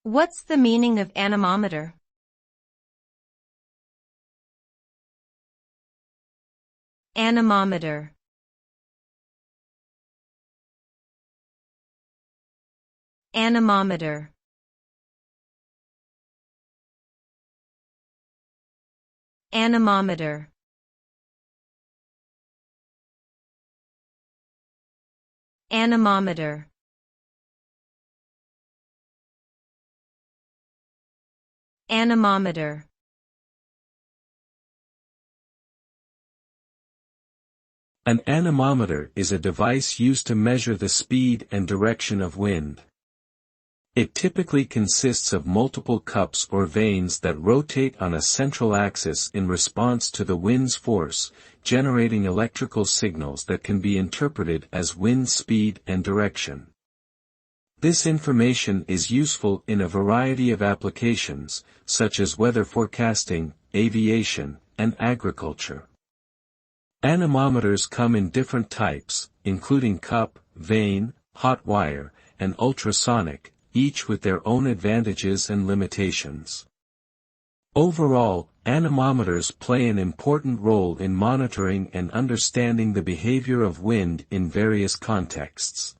What's the meaning of anemometer? Anemometer. Anemometer. Anemometer. Anemometer. Anemometer. An anemometer is a device used to measure the speed and direction of wind. It typically consists of multiple cups or vanes that rotate on a central axis in response to the wind's force, generating electrical signals that can be interpreted as wind speed and direction. This information is useful in a variety of applications, such as weather forecasting, aviation, and agriculture. Anemometers come in different types, including cup, vane, hot wire, and ultrasonic, each with their own advantages and limitations. Overall, anemometers play an important role in monitoring and understanding the behavior of wind in various contexts.